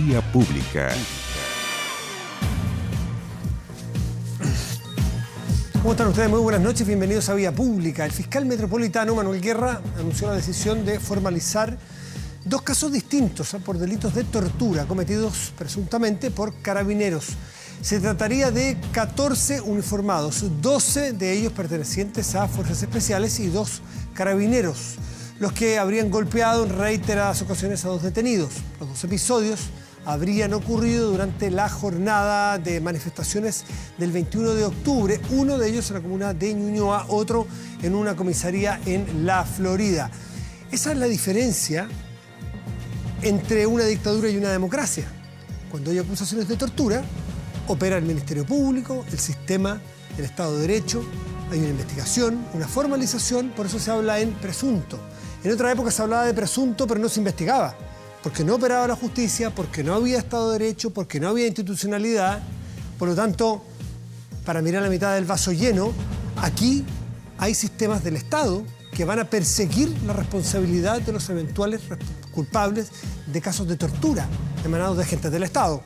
Vía Pública. ¿Cómo están ustedes? Muy buenas noches, bienvenidos a Vía Pública. El fiscal metropolitano Manuel Guerra anunció la decisión de formalizar dos casos distintos por delitos de tortura cometidos presuntamente por carabineros. Se trataría de 14 uniformados, 12 de ellos pertenecientes a Fuerzas Especiales y 2 carabineros, los que habrían golpeado en reiteradas ocasiones a 2 detenidos. Los 2 episodios habrían ocurrido durante la jornada de manifestaciones del 21 de octubre, uno de ellos en la comuna de Ñuñoa, otro en una comisaría en la Florida. Esa es la diferencia entre una dictadura y una democracia. Cuando hay acusaciones de tortura, opera el Ministerio Público, el sistema, el Estado de Derecho, hay una investigación, una formalización, por eso se habla en presunto. En otra época se hablaba de presunto, pero no se investigaba, porque no operaba la justicia, porque no había Estado de Derecho, porque no había institucionalidad. Por lo tanto, para mirar la mitad del vaso lleno, aquí hay sistemas del Estado que van a perseguir la responsabilidad de los eventuales culpables de casos de tortura emanados de agentes del Estado.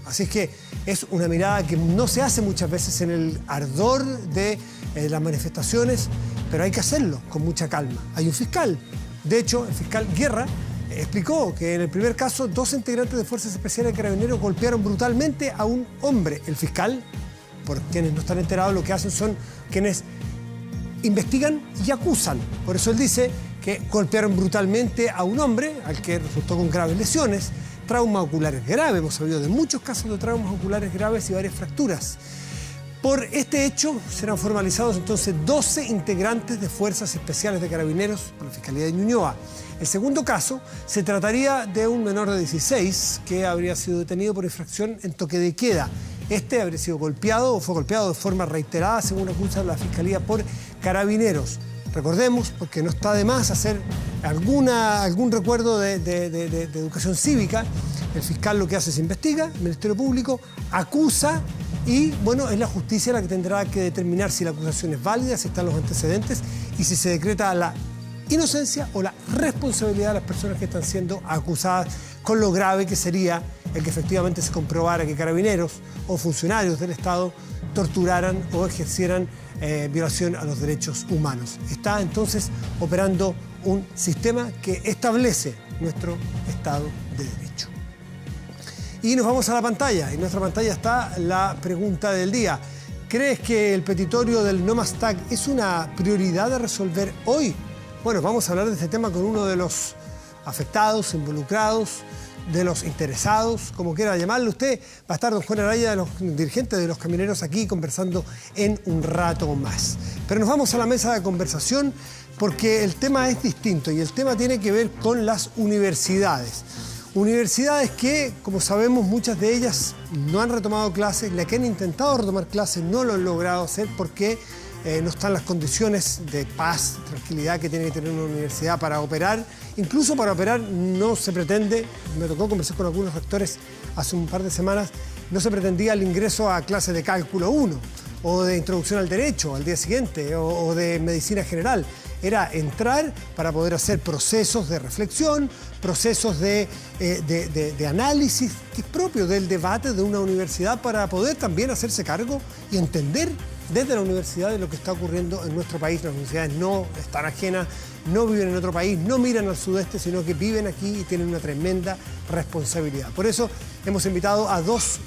Así es que es una mirada que no se hace muchas veces en el ardor de las manifestaciones, pero hay que hacerlo con mucha calma. Hay un fiscal, de hecho, el fiscal Guerra explicó que en el primer caso 2 integrantes de Fuerzas Especiales de Carabineros golpearon brutalmente a un hombre. El fiscal, por quienes no están enterados, lo que hacen son quienes investigan y acusan. Por eso él dice que golpearon brutalmente a un hombre al que resultó con graves lesiones, traumas oculares graves. Hemos sabido de muchos casos de traumas oculares graves y varias fracturas. Por este hecho serán formalizados entonces 12 integrantes de Fuerzas Especiales de Carabineros por la Fiscalía de Ñuñoa. El segundo caso se trataría de un menor de 16 que habría sido detenido por infracción en toque de queda. Este habría sido golpeado o fue golpeado de forma reiterada, según acusa la Fiscalía, por carabineros. Recordemos, porque no está de más hacer algún recuerdo de educación cívica, el fiscal lo que hace es investiga, el Ministerio Público acusa y, bueno, es la justicia la que tendrá que determinar si la acusación es válida, si están los antecedentes y si se decreta la inocencia o la responsabilidad de las personas que están siendo acusadas, con lo grave que sería el que efectivamente se comprobara que carabineros o funcionarios del Estado torturaran o ejercieran violación a los derechos humanos. Está entonces operando un sistema que establece nuestro Estado de Derecho. Y nos vamos a la pantalla. En nuestra pantalla está la pregunta del día. ¿Crees que el petitorio del No Más TAC es una prioridad a resolver hoy? Bueno, vamos a hablar de este tema con uno de los afectados, involucrados, de los interesados, como quiera llamarlo usted. Va a estar don Juan Araya, de los dirigentes de los camioneros, aquí conversando en un rato más. Pero nos vamos a la mesa de conversación porque el tema es distinto y el tema tiene que ver con las universidades. Universidades que, como sabemos, muchas de ellas no han retomado clases, las que han intentado retomar clases no lo han logrado hacer porque no están las condiciones de paz, tranquilidad que tiene que tener una universidad para operar. Incluso para operar no se pretende, me tocó conversar con algunos rectores hace un par de semanas, no se pretendía el ingreso a clases de cálculo 1 o de introducción al derecho al día siguiente o de medicina general. Era entrar para poder hacer procesos de reflexión, procesos de análisis que es propio del debate de una universidad para poder también hacerse cargo y entender desde la universidad de lo que está ocurriendo en nuestro país. Las universidades no están ajenas, no viven en otro país, no miran al sudeste, sino que viven aquí y tienen una tremenda responsabilidad. Por eso hemos invitado a 2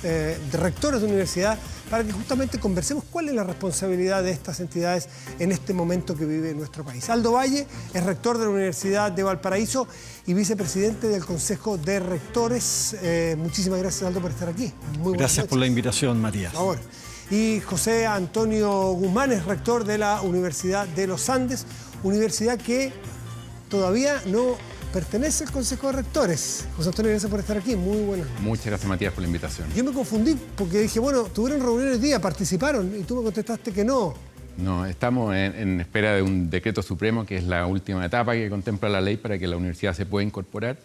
rectores de universidad para que justamente conversemos cuál es la responsabilidad de estas entidades en este momento que vive nuestro país. Aldo Valle es rector de la Universidad de Valparaíso y vicepresidente del Consejo de Rectores. Muchísimas gracias, Aldo, por estar aquí. Muy gracias por la invitación, Matías. Por favor. Y José Antonio Guzmán es rector de la Universidad de los Andes, universidad que todavía no pertenece al Consejo de Rectores. José Antonio, gracias por estar aquí. Muy buenas. Muchas gracias, Matías, por la invitación. Yo me confundí porque dije, bueno, tuvieron reunión hoy día, participaron, y tú me contestaste que no. No, estamos en espera de un decreto supremo, que es la última etapa que contempla la ley para que la universidad se pueda incorporar.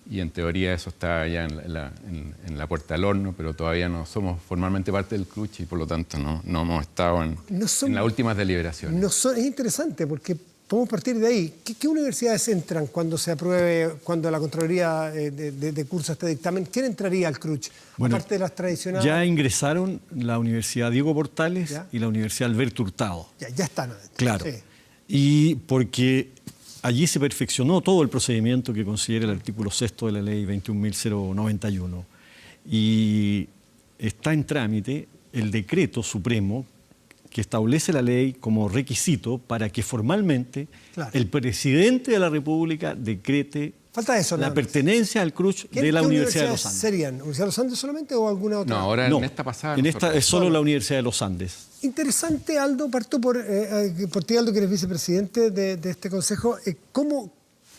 Y en teoría eso está ya en la puerta del horno, pero todavía no somos formalmente parte del CRUCH y por lo tanto no hemos estado en las últimas deliberaciones. Es interesante porque podemos partir de ahí. ¿Qué universidades entran cuando se apruebe, cuando la Contraloría de curso este dictamen? ¿Quién entraría al CRUCH? Bueno, aparte de las tradicionales. Ya ingresaron la Universidad Diego Portales ¿Ya? y la Universidad Alberto Hurtado. Ya están adentro. Claro. Sí. Y porque allí se perfeccionó todo el procedimiento que considera el artículo 6º de la ley 21.091. Y está en trámite el decreto supremo que establece la ley como requisito para que formalmente el presidente de la República decrete Falta eso, la pertenencia al CRUCH de la Universidad de los Andes. ¿Serían Universidad de los Andes solamente o alguna otra? No, ahora en esta pasada. En esta es solo la Universidad de los Andes. Interesante, Aldo, parto por ti, Aldo, que eres vicepresidente de este consejo.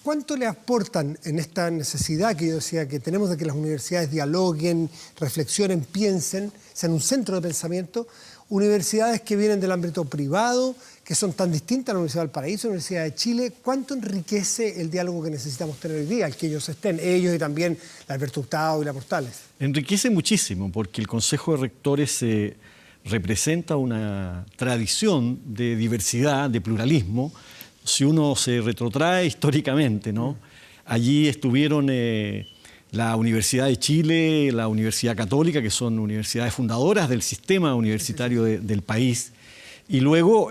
¿Cuánto le aportan en esta necesidad que yo decía que tenemos de que las universidades dialoguen, reflexionen, piensen, sean un centro de pensamiento? Universidades que vienen del ámbito privado, que son tan distintas a la Universidad del Paraíso, la Universidad de Chile. ¿Cuánto enriquece el diálogo que necesitamos tener hoy día, al que ellos estén, ellos y también la Alberto Hurtado y la Portales? Enriquece muchísimo, porque el Consejo de Rectores representa una tradición de diversidad, de pluralismo. Si uno se retrotrae históricamente, ¿no? Allí estuvieron la Universidad de Chile, la Universidad Católica, que son universidades fundadoras del sistema universitario del país. Y luego,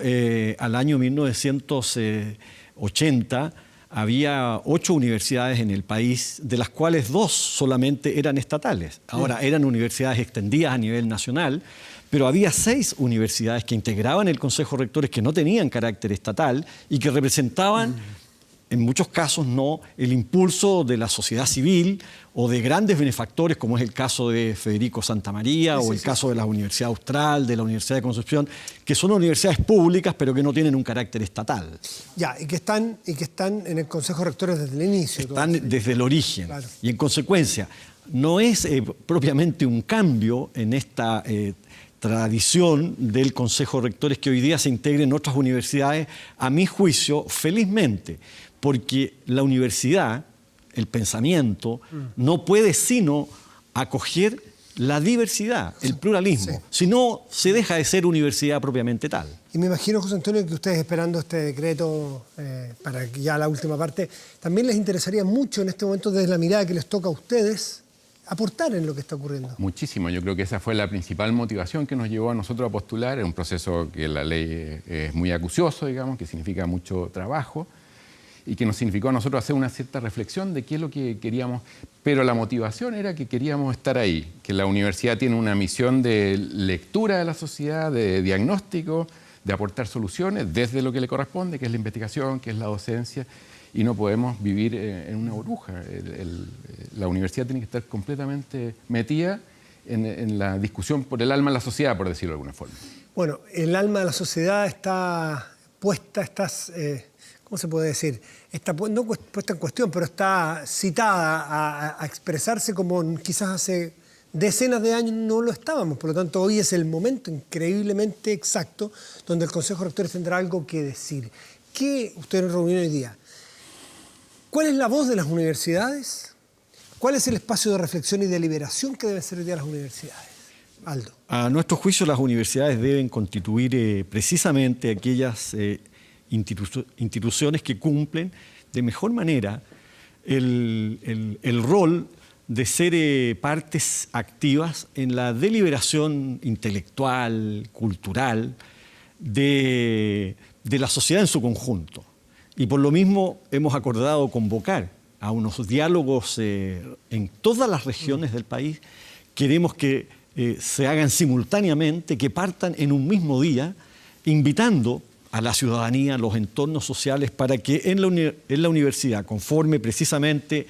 al año 1980, había 8 universidades en el país, de las cuales 2 solamente eran estatales. Ahora, eran universidades extendidas a nivel nacional, pero había 6 universidades que integraban el Consejo de Rectores que no tenían carácter estatal y que representaban, en muchos casos, no el impulso de la sociedad civil o de grandes benefactores, como es el caso de Federico Santamaría o el caso de la Universidad Austral, de la Universidad de Concepción, que son universidades públicas pero que no tienen un carácter estatal. Ya, y que están en el Consejo de Rectores desde el inicio. Están desde el origen. Claro. Y en consecuencia, no es propiamente un cambio en esta tradición del Consejo de Rectores que hoy día se integre en otras universidades, a mi juicio, felizmente, porque la universidad, el pensamiento, no puede sino acoger la diversidad, el pluralismo. Si no, se deja de ser universidad propiamente tal. Y me imagino, José Antonio, que ustedes esperando este decreto para ya la última parte, también les interesaría mucho en este momento, desde la mirada que les toca a ustedes, aportar en lo que está ocurriendo. Muchísimo. Yo creo que esa fue la principal motivación que nos llevó a nosotros a postular. Es un proceso que la ley es muy acucioso, digamos, que significa mucho trabajo y que nos significó a nosotros hacer una cierta reflexión de qué es lo que queríamos. Pero la motivación era que queríamos estar ahí, que la universidad tiene una misión de lectura de la sociedad, de diagnóstico, de aportar soluciones desde lo que le corresponde, que es la investigación, que es la docencia, y no podemos vivir en una burbuja. La universidad tiene que estar completamente metida en la discusión por el alma de la sociedad, por decirlo de alguna forma. Bueno, el alma de la sociedad está puesta, ¿cómo se puede decir? Está no puesta en cuestión, pero está citada a expresarse como quizás hace decenas de años no lo estábamos. Por lo tanto, hoy es el momento increíblemente exacto donde el Consejo de Rectores tendrá algo que decir. ¿Qué ustedes reúnen hoy día? ¿Cuál es la voz de las universidades? ¿Cuál es el espacio de reflexión y deliberación que deben ser hoy día las universidades? Aldo. A nuestro juicio, las universidades deben constituir precisamente aquellas instituciones que cumplen de mejor manera el rol de ser partes activas en la deliberación intelectual, cultural, de la sociedad en su conjunto. Y por lo mismo hemos acordado convocar a unos diálogos en todas las regiones del país. Queremos que se hagan simultáneamente, que partan en un mismo día, invitando a la ciudadanía, a los entornos sociales, para que en la universidad, conforme precisamente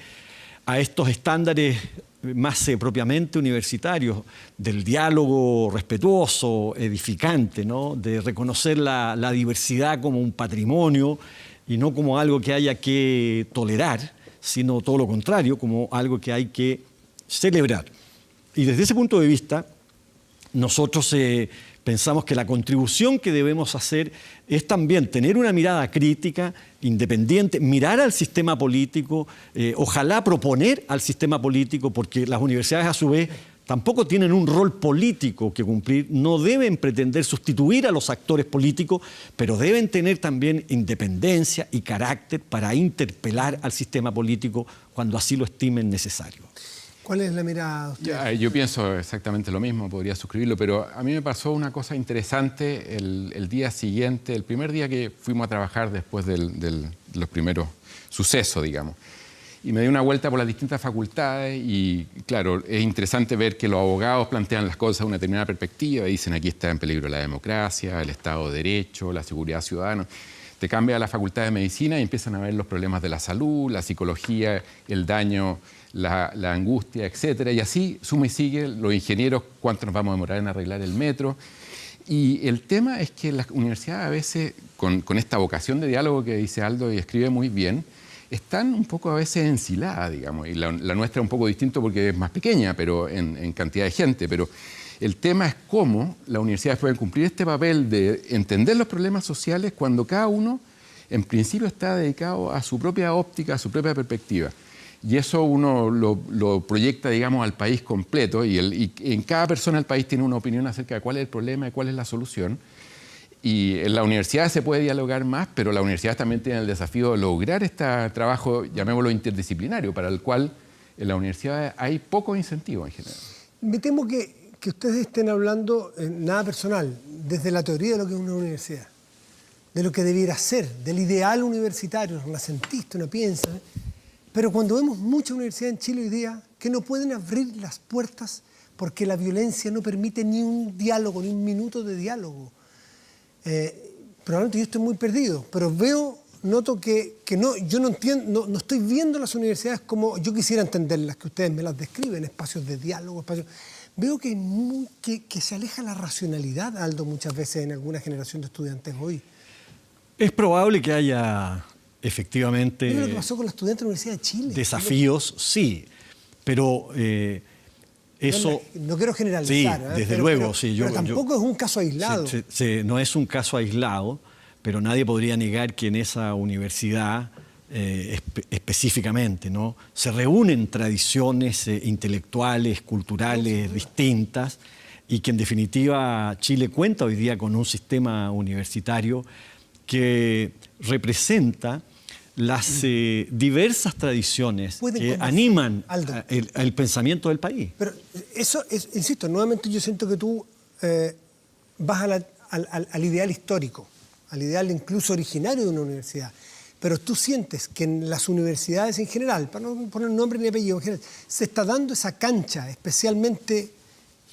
a estos estándares más propiamente universitarios, del diálogo respetuoso, edificante, ¿no? De reconocer la diversidad como un patrimonio y no como algo que haya que tolerar, sino todo lo contrario, como algo que hay que celebrar. Y desde ese punto de vista, nosotros pensamos que la contribución que debemos hacer es también tener una mirada crítica, independiente, mirar al sistema político, ojalá proponer al sistema político, porque las universidades a su vez tampoco tienen un rol político que cumplir, no deben pretender sustituir a los actores políticos, pero deben tener también independencia y carácter para interpelar al sistema político cuando así lo estimen necesario. ¿Cuál es la mirada de usted? Yo pienso exactamente lo mismo, podría suscribirlo, pero a mí me pasó una cosa interesante el día siguiente, el primer día que fuimos a trabajar después de los primeros sucesos, digamos. Y me di una vuelta por las distintas facultades y, claro, es interesante ver que los abogados plantean las cosas de una determinada perspectiva y dicen aquí está en peligro la democracia, el Estado de Derecho, la seguridad ciudadana. Te cambia a la facultad de medicina y empiezan a ver los problemas de la salud, la psicología, el daño, la angustia, etcétera. Y así suma y sigue los ingenieros, cuánto nos vamos a demorar en arreglar el metro. Y el tema es que las universidades a veces, con esta vocación de diálogo que dice Aldo y escribe muy bien, están un poco a veces ensiladas, digamos, y la nuestra es un poco distinto porque es más pequeña pero en cantidad de gente, pero el tema es cómo las universidades pueden cumplir este papel de entender los problemas sociales cuando cada uno, en principio, está dedicado a su propia óptica, a su propia perspectiva. Y eso uno lo proyecta, digamos, al país completo y en cada persona del país tiene una opinión acerca de cuál es el problema y cuál es la solución. Y en la universidad se puede dialogar más, pero la universidad también tiene el desafío de lograr este trabajo, llamémoslo interdisciplinario, para el cual en la universidad hay poco incentivo en general. Me temo que ustedes estén hablando nada personal, desde la teoría de lo que es una universidad, de lo que debiera ser, del ideal universitario, renacentista, uno piensa. Pero cuando vemos muchas universidades en Chile hoy día que no pueden abrir las puertas porque la violencia no permite ni un diálogo, ni un minuto de diálogo. Probablemente yo estoy muy perdido, pero noto que yo no entiendo, no estoy viendo las universidades como yo quisiera entenderlas, que ustedes me las describen, espacios de diálogo, espacios. Veo que se aleja la racionalidad, Aldo, muchas veces en alguna generación de estudiantes hoy. Es probable que haya efectivamente... ¿Qué es lo que pasó con los estudiantes de la Universidad de Chile? Desafíos, sí, pero eso... No quiero generalizar. Sí, desde luego, sí. Pero tampoco es un caso aislado. No es un caso aislado, pero nadie podría negar que en esa universidad específicamente, ¿no?, se reúnen tradiciones intelectuales, culturales distintas y que en definitiva Chile cuenta hoy día con un sistema universitario que representa las diversas tradiciones que animan el pensamiento del país. Pero eso, insisto, nuevamente yo siento que tú vas al ideal histórico, al ideal incluso originario de una universidad. Pero tú sientes que en las universidades en general, para no poner nombre ni apellido, en general, se está dando esa cancha especialmente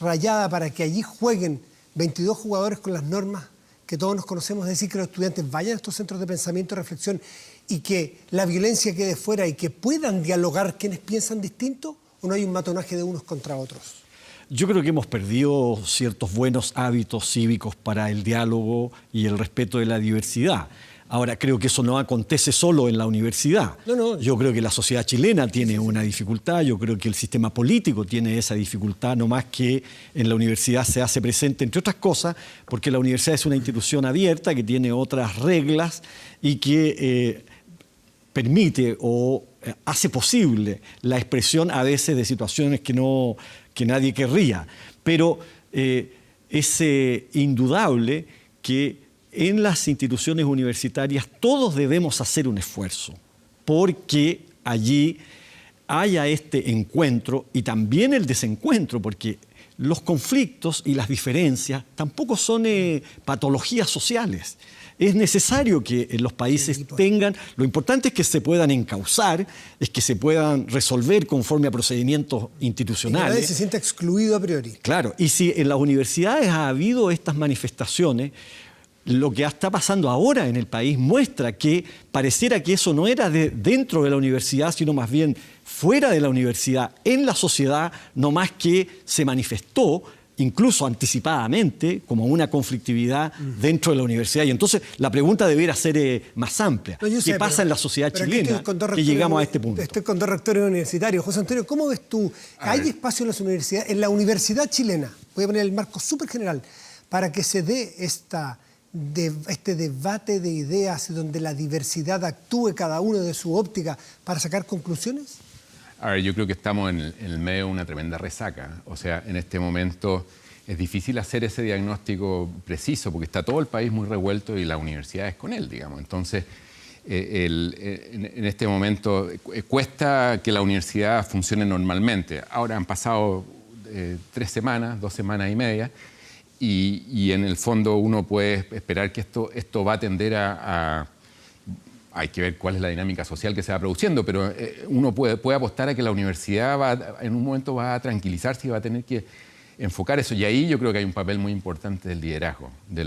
rayada para que allí jueguen 22 jugadores con las normas que todos nos conocemos, es decir, que los estudiantes vayan a estos centros de pensamiento y reflexión y que la violencia quede fuera y que puedan dialogar quienes piensan distinto, ¿o no hay un matonaje de unos contra otros? Yo creo que hemos perdido ciertos buenos hábitos cívicos para el diálogo y el respeto de la diversidad. Ahora, creo que eso no acontece solo en la universidad. No. Yo creo que la sociedad chilena tiene una dificultad, yo creo que el sistema político tiene esa dificultad, no más que en la universidad se hace presente, entre otras cosas, porque la universidad es una institución abierta que tiene otras reglas y que permite o hace posible la expresión a veces de situaciones que nadie querría. Pero es indudable que en las instituciones universitarias todos debemos hacer un esfuerzo porque allí haya este encuentro y también el desencuentro, porque los conflictos y las diferencias tampoco son patologías sociales. Es necesario que los países tengan, lo importante es que se puedan encauzar, es que se puedan resolver conforme a procedimientos institucionales. Y nadie se siente excluido a priori. Claro, y si en las universidades ha habido estas manifestaciones, lo que está pasando ahora en el país muestra que pareciera que eso no era dentro de la universidad, sino más bien fuera de la universidad, en la sociedad, no más que se manifestó incluso anticipadamente como una conflictividad dentro de la universidad. Y entonces la pregunta debiera ser más amplia. ¿Qué pasa en la sociedad chilena que llegamos a este punto? Estoy con dos rectores universitarios. José Antonio, ¿cómo ves tú? ¿Hay espacio en las universidades, en la universidad chilena, voy a poner el marco súper general, para que se dé este debate de ideas donde la diversidad actúe cada uno de su óptica para sacar conclusiones? A ver, yo creo que estamos en el medio de una tremenda resaca. O sea, en este momento es difícil hacer ese diagnóstico preciso porque está todo el país muy revuelto y la universidad es con él, digamos. Entonces, en este momento cuesta que la universidad funcione normalmente. Ahora han pasado 3 semanas, 2 semanas y media, y en el fondo uno puede esperar que esto va a tender hay que ver cuál es la dinámica social que se va produciendo, pero uno puede apostar a que la universidad en un momento va a tranquilizarse y va a tener que enfocar eso. Y ahí yo creo que hay un papel muy importante del liderazgo, de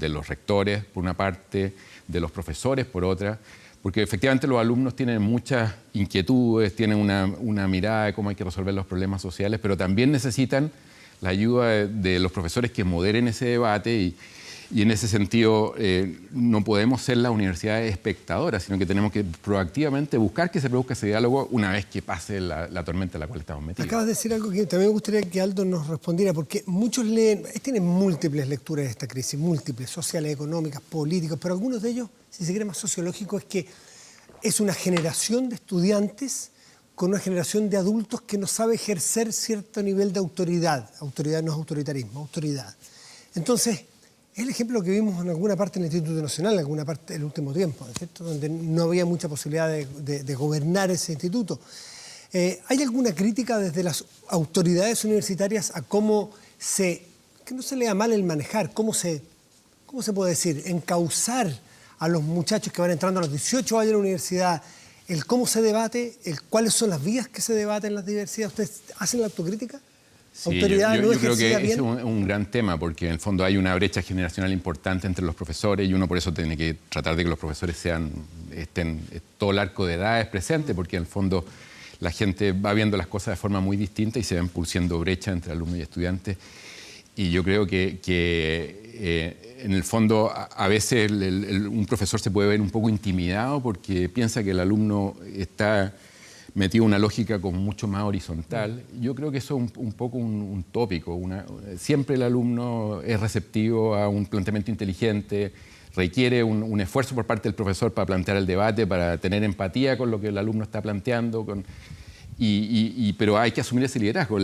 los rectores, por una parte, de los profesores, por otra, porque efectivamente los alumnos tienen muchas inquietudes, tienen una mirada de cómo hay que resolver los problemas sociales, pero también necesitan la ayuda de los profesores que moderen ese debate y en ese sentido no podemos ser la universidad espectadora, sino que tenemos que proactivamente buscar que se produzca ese diálogo una vez que pase la tormenta en la cual estamos metidos. Acabas de decir algo que también me gustaría que Aldo nos respondiera, porque muchos tienen múltiples lecturas de esta crisis, múltiples, sociales, económicas, políticas, pero algunos de ellos, si se quiere más sociológico, es que es una generación de estudiantes con una generación de adultos que no sabe ejercer cierto nivel de autoridad. Autoridad no es autoritarismo, autoridad. Entonces, es el ejemplo que vimos en alguna parte en el Instituto Nacional, en alguna parte del último tiempo, ¿cierto? Donde no había mucha posibilidad de gobernar ese instituto. ¿Hay alguna crítica desde las autoridades universitarias a cómo que no se lea mal el manejar, cómo se puede decir, encauzar a los muchachos que van entrando a los 18 años a la universidad, el cómo se debate, cuáles son las vías que se debaten en las diversidades? ¿Ustedes hacen la autocrítica? Sí, yo creo que es un gran tema porque en el fondo hay una brecha generacional importante entre los profesores y uno por eso tiene que tratar de que los profesores estén todo el arco de edades presente, porque en el fondo la gente va viendo las cosas de forma muy distinta y se van produciendo brechas entre alumnos y estudiantes. Y yo creo que en el fondo a veces un profesor se puede ver un poco intimidado porque piensa que el alumno está metido en una lógica como mucho más horizontal. Yo creo que eso es un poco un tópico. Siempre el alumno es receptivo a un planteamiento inteligente, requiere un esfuerzo por parte del profesor para plantear el debate, para tener empatía con lo que el alumno está planteando, pero hay que asumir ese liderazgo.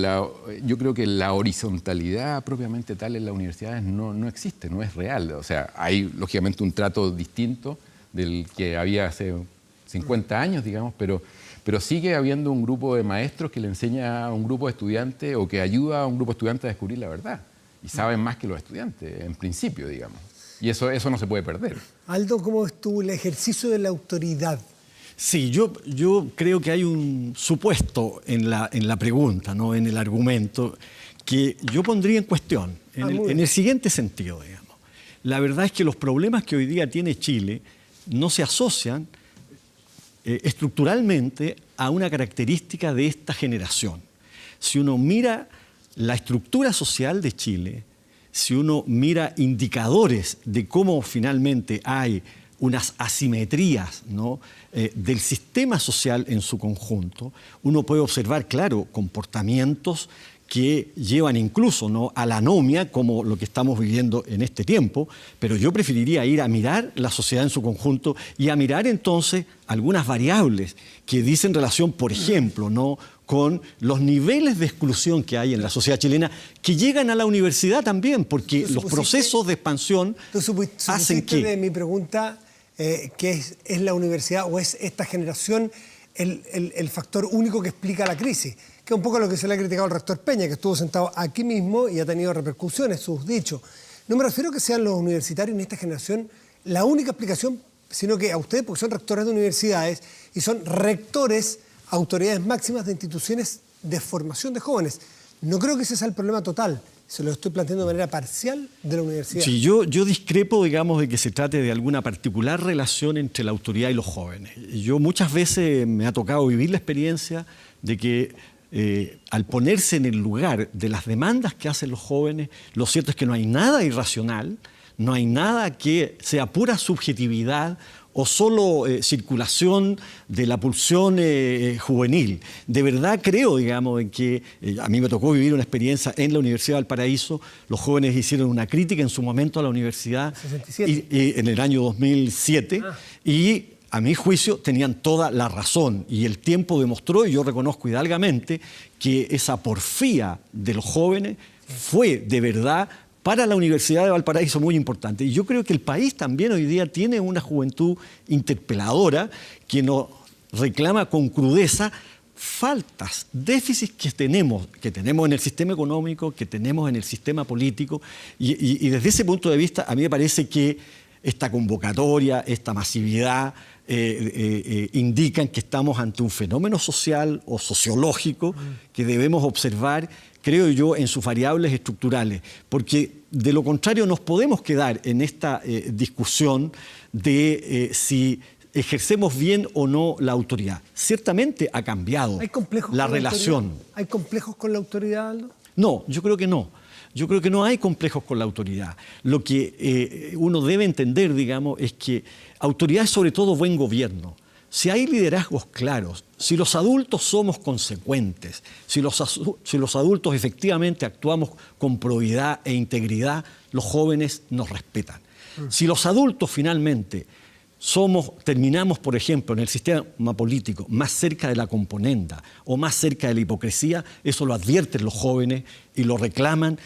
Yo creo que la horizontalidad propiamente tal en las universidades no existe, no es real. O sea, hay lógicamente un trato distinto del que había hace 50 años, digamos, pero sigue habiendo un grupo de maestros que le enseña a un grupo de estudiantes o que ayuda a un grupo de estudiantes a descubrir la verdad. Y saben más que los estudiantes, en principio, digamos. Y eso no se puede perder. Aldo, ¿cómo ves tú el ejercicio de la autoridad? Sí, yo creo que hay un supuesto en la pregunta, ¿no? En el argumento, que yo pondría en cuestión, en el siguiente sentido, digamos. La verdad es que los problemas que hoy día tiene Chile no se asocian estructuralmente a una característica de esta generación. Si uno mira la estructura social de Chile, si uno mira indicadores de cómo finalmente hay unas asimetrías, ¿no? Del sistema social en su conjunto, uno puede observar, claro, comportamientos que llevan incluso, ¿no?, a la anomia, como lo que estamos viviendo en este tiempo, pero yo preferiría ir a mirar la sociedad en su conjunto y a mirar entonces algunas variables que dicen relación, por ejemplo, ¿no?, con los niveles de exclusión que hay en la sociedad chilena, que llegan a la universidad también, porque los procesos de expansión hacen que... de mi pregunta, que es la universidad o es esta generación el factor único que explica la crisis, que es un poco lo que se le ha criticado al rector Peña, que estuvo sentado aquí mismo y ha tenido repercusiones, sus dichos. No me refiero a que sean los universitarios en esta generación la única explicación, sino que a ustedes, porque son rectores de universidades y son rectores, autoridades máximas de instituciones de formación de jóvenes. No creo que ese sea el problema total. Se lo estoy planteando de manera parcial de la universidad. Sí, yo discrepo, digamos, de que se trate de alguna particular relación entre la autoridad y los jóvenes. Yo muchas veces me ha tocado vivir la experiencia de que al ponerse en el lugar de las demandas que hacen los jóvenes, lo cierto es que no hay nada irracional, no hay nada que sea pura subjetividad o solo circulación de la pulsión juvenil. De verdad creo, digamos, en que a mí me tocó vivir una experiencia en la Universidad de Valparaíso. Los jóvenes hicieron una crítica en su momento a la universidad y en el año 2007 y a mi juicio, tenían toda la razón y el tiempo demostró, y yo reconozco hidalgamente, que esa porfía de los jóvenes fue de verdad para la Universidad de Valparaíso muy importante. Y yo creo que el país también hoy día tiene una juventud interpeladora que nos reclama con crudeza faltas, déficits que tenemos en el sistema económico, que tenemos en el sistema político, y desde ese punto de vista a mí me parece que esta convocatoria, esta masividad, indican que estamos ante un fenómeno social o sociológico que debemos observar, creo yo, en sus variables estructurales, porque de lo contrario nos podemos quedar en esta discusión de si ejercemos bien o no la autoridad. Ciertamente ha cambiado la relación. ¿Hay complejos con la autoridad, Aldo? No, yo creo que no. Yo creo que no hay complejos con la autoridad. Lo que uno debe entender, digamos, es que autoridad es sobre todo buen gobierno. Si hay liderazgos claros, si los adultos somos consecuentes, si los adultos efectivamente actuamos con probidad e integridad, los jóvenes nos respetan. Si los adultos finalmente terminamos, por ejemplo, en el sistema político más cerca de la componenda o más cerca de la hipocresía, eso lo advierten los jóvenes y lo reclaman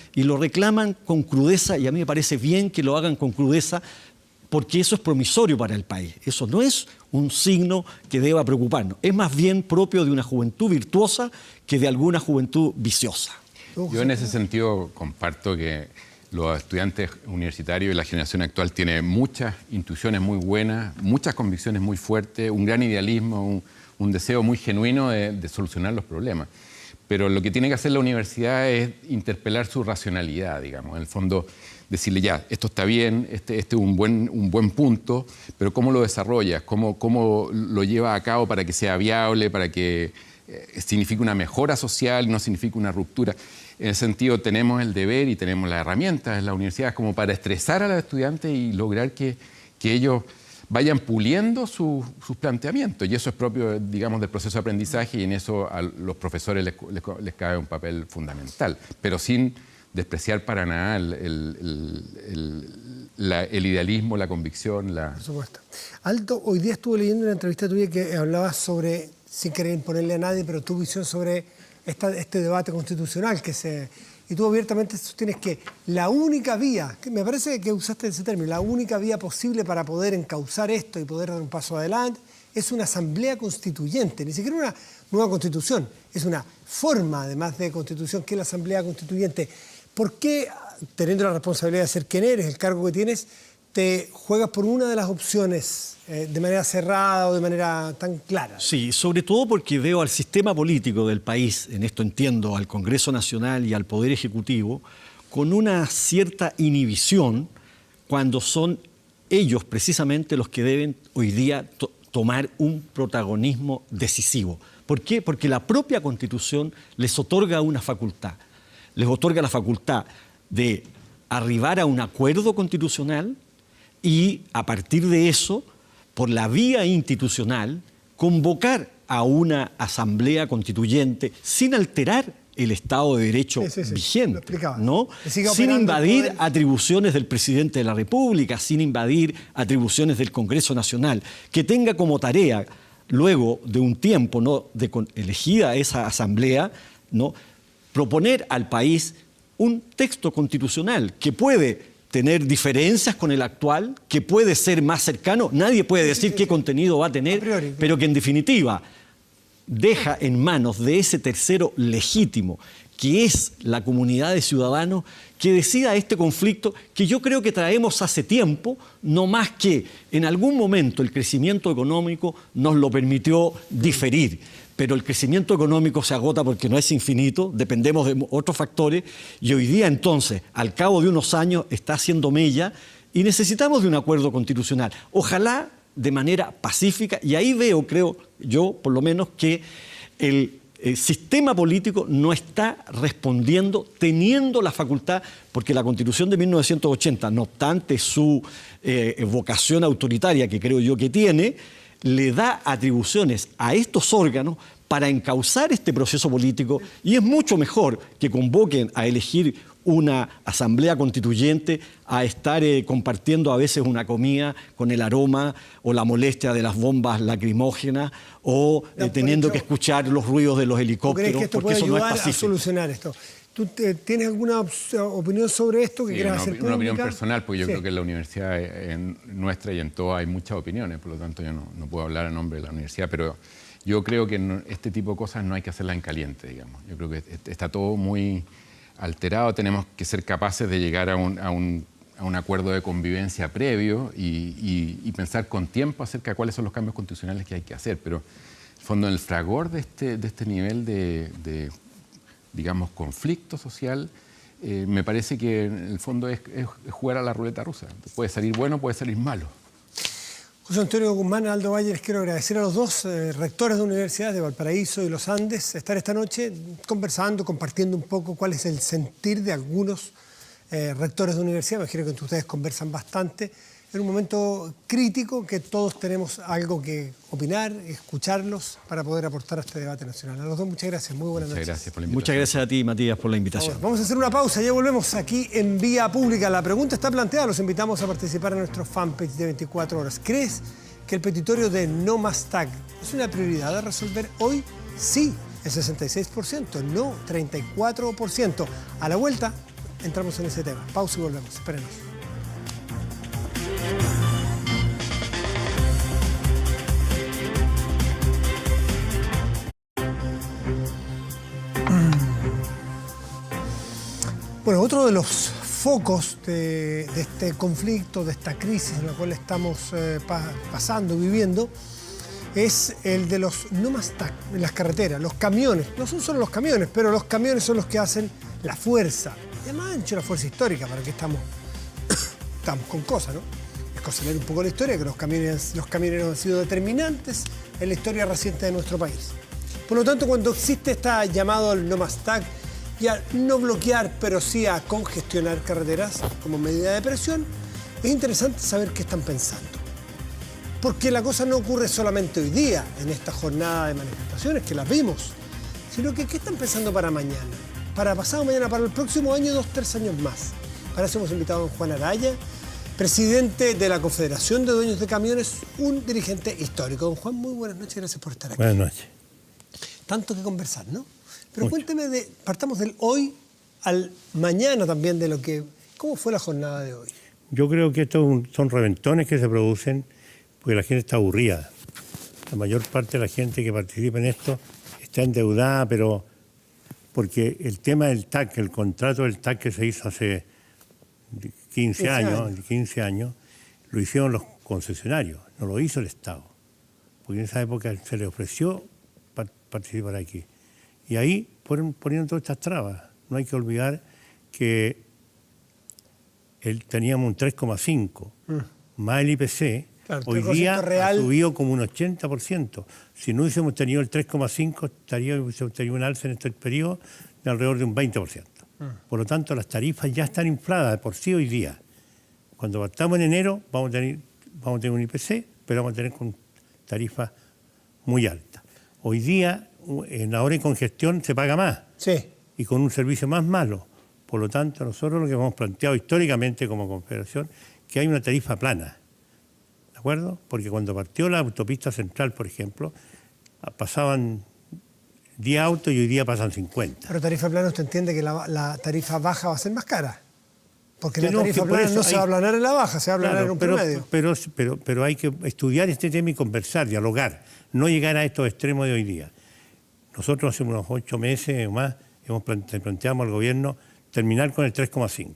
con crudeza, y a mí me parece bien que lo hagan con crudeza porque eso es promisorio para el país. Eso no es un signo que deba preocuparnos, es más bien propio de una juventud virtuosa que de alguna juventud viciosa. Yo en ese sentido comparto que los estudiantes universitarios y la generación actual tiene muchas intuiciones muy buenas, muchas convicciones muy fuertes, un gran idealismo, un deseo muy genuino de solucionar los problemas. Pero lo que tiene que hacer la universidad es interpelar su racionalidad, digamos. En el fondo, decirle ya, esto está bien, este es un buen punto, pero ¿cómo lo desarrollas? ¿Cómo lo llevas a cabo para que sea viable, para que signifique una mejora social, no signifique una ruptura? En ese sentido, tenemos el deber y tenemos las herramientas en la universidad como para estresar a los estudiantes y lograr que ellos vayan puliendo sus planteamientos. Y eso es propio, digamos, del proceso de aprendizaje, y en eso a los profesores les cabe un papel fundamental, pero sin despreciar para nada el idealismo, la convicción. Por supuesto. Aldo, hoy día estuve leyendo una entrevista tuya que hablabas sobre, sin querer imponerle a nadie, pero tu visión sobre este debate constitucional y tú abiertamente sostienes que la única vía, que me parece que usaste ese término, la única vía posible para poder encauzar esto y poder dar un paso adelante es una asamblea constituyente, ni siquiera una nueva constitución, es una forma además de constitución que es la asamblea constituyente. ¿Por qué, teniendo la responsabilidad de ser quien eres, el cargo que tienes, te juegas por una de las opciones de manera cerrada o de manera tan clara? Sí, sobre todo porque veo al sistema político del país, en esto entiendo al Congreso Nacional y al Poder Ejecutivo, con una cierta inhibición cuando son ellos precisamente los que deben hoy día tomar un protagonismo decisivo. ¿Por qué? Porque la propia Constitución les otorga una facultad. Les otorga la facultad de arribar a un acuerdo constitucional y a partir de eso, por la vía institucional, convocar a una asamblea constituyente sin alterar el Estado de Derecho vigente, ¿no? Sin invadir atribuciones del presidente de la República, sin invadir atribuciones del Congreso Nacional, que tenga como tarea, luego de un tiempo, ¿no?, elegida esa asamblea, ¿no?, proponer al país un texto constitucional que puede tener diferencias con el actual, que puede ser más cercano, nadie puede decir qué contenido va a tener, pero que en definitiva deja en manos de ese tercero legítimo, que es la comunidad de ciudadanos, que decida este conflicto que yo creo que traemos hace tiempo, no más que en algún momento el crecimiento económico nos lo permitió diferir. Pero el crecimiento económico se agota porque no es infinito, dependemos de otros factores, y hoy día entonces, al cabo de unos años, está haciendo mella y necesitamos de un acuerdo constitucional. Ojalá de manera pacífica, y ahí veo, creo yo, por lo menos, que el sistema político no está respondiendo, teniendo la facultad, porque la Constitución de 1980, no obstante su vocación autoritaria que creo yo que tiene, le da atribuciones a estos órganos para encauzar este proceso político, y es mucho mejor que convoquen a elegir una asamblea constituyente a estar compartiendo a veces una comida con el aroma o la molestia de las bombas lacrimógenas o teniendo que escuchar los ruidos de los helicópteros, ¿Crees que esto porque puede eso no es ayudar a pacífico. solucionar esto? ¿Tú tienes alguna opinión sobre esto que quieras hacer pública? Una opinión personal, porque yo Sí. creo que en la universidad nuestra y en todo hay muchas opiniones, por lo tanto yo no puedo hablar a nombre de la universidad, pero yo creo que este tipo de cosas no hay que hacerlas en caliente, digamos. Yo creo que está todo muy alterado, tenemos que ser capaces de llegar a un acuerdo de convivencia previo y pensar con tiempo acerca de cuáles son los cambios constitucionales que hay que hacer, pero en el fondo, en el fragor de este nivel de digamos, conflicto social, me parece que en el fondo es jugar a la ruleta rusa. Puede salir bueno, puede salir malo. José Antonio Guzmán, Aldo Valle, les quiero agradecer a los dos rectores de universidades de Valparaíso y Los Andes estar esta noche conversando, compartiendo un poco cuál es el sentir de algunos rectores de universidad. Me imagino que entre ustedes conversan bastante en un momento crítico que todos tenemos algo que opinar, escucharlos para poder aportar a este debate nacional. A los dos muchas gracias, muy buenas noches. Muchas gracias por la invitación. Muchas gracias a ti, Matías, por la invitación. Ahora, vamos a hacer una pausa, ya volvemos aquí en Vía Pública. La pregunta está planteada, los invitamos a participar en nuestro fanpage de 24 horas. ¿Crees que el petitorio de No Más TAC es una prioridad a resolver hoy? Sí, el 66%, no 34%. A la vuelta entramos en ese tema. Pausa y volvemos, espérenos. Bueno, otro de los focos de este conflicto, de esta crisis en la cual estamos pasando, viviendo, es el de los no más TAC en las carreteras, los camiones. No son solo los camiones, pero los camiones son los que hacen la fuerza. Y además han hecho la fuerza histórica, para que estamos con cosas, ¿no? Es cosa leer un poco la historia, que los camioneros han sido determinantes en la historia reciente de nuestro país. Por lo tanto, cuando existe este llamado al no más TAC, y a no bloquear, pero sí a congestionar carreteras como medida de presión, es interesante saber qué están pensando. Porque la cosa no ocurre solamente hoy día, en esta jornada de manifestaciones, que las vimos, sino que qué están pensando para mañana, para pasado mañana, para el próximo año, 2-3 años más. Para eso hemos invitado a don Juan Araya, presidente de la Confederación de Dueños de Camiones, un dirigente histórico. Don Juan, muy buenas noches, gracias por estar aquí. Buenas noches. Tanto que conversar, ¿no? Pero Mucho. cuénteme, partamos del hoy al mañana también, ¿cómo fue la jornada de hoy? Yo creo que estos son reventones que se producen porque la gente está aburrida. La mayor parte de la gente que participa en esto está endeudada, pero porque el tema del TAC, el contrato del TAC que se hizo hace 15 años, lo hicieron los concesionarios, no lo hizo el Estado. Porque en esa época se le ofreció participar aquí. Y ahí ponieron todas estas trabas. No hay que olvidar que teníamos un 3,5 más el IPC. Claro, Hoy día ha subido como un 80%. Si no hubiésemos tenido el 3,5, hubiésemos tenido un alza en este periodo de alrededor de un 20%. Por lo tanto, las tarifas ya están infladas de por sí hoy día. Cuando partamos en enero vamos a tener un IPC, pero vamos a tener con tarifas muy altas. Hoy día, en la hora de congestión se paga más, Sí. y con un servicio más malo. Por lo tanto, nosotros lo que hemos planteado históricamente como Confederación, que hay una tarifa plana, ¿de acuerdo? Porque cuando partió la autopista central, por ejemplo, pasaban 10 autos y hoy día pasan 50. Pero tarifa plana, usted entiende que la tarifa baja va a ser más cara. Porque Que la no, tarifa que por plana eso no se va a aplanar en la baja, se va a aplanar en un promedio. Pero hay que estudiar este tema y conversar, dialogar, no llegar a estos extremos de hoy día. Nosotros hace unos 8 meses o más planteamos al gobierno terminar con el 3,5.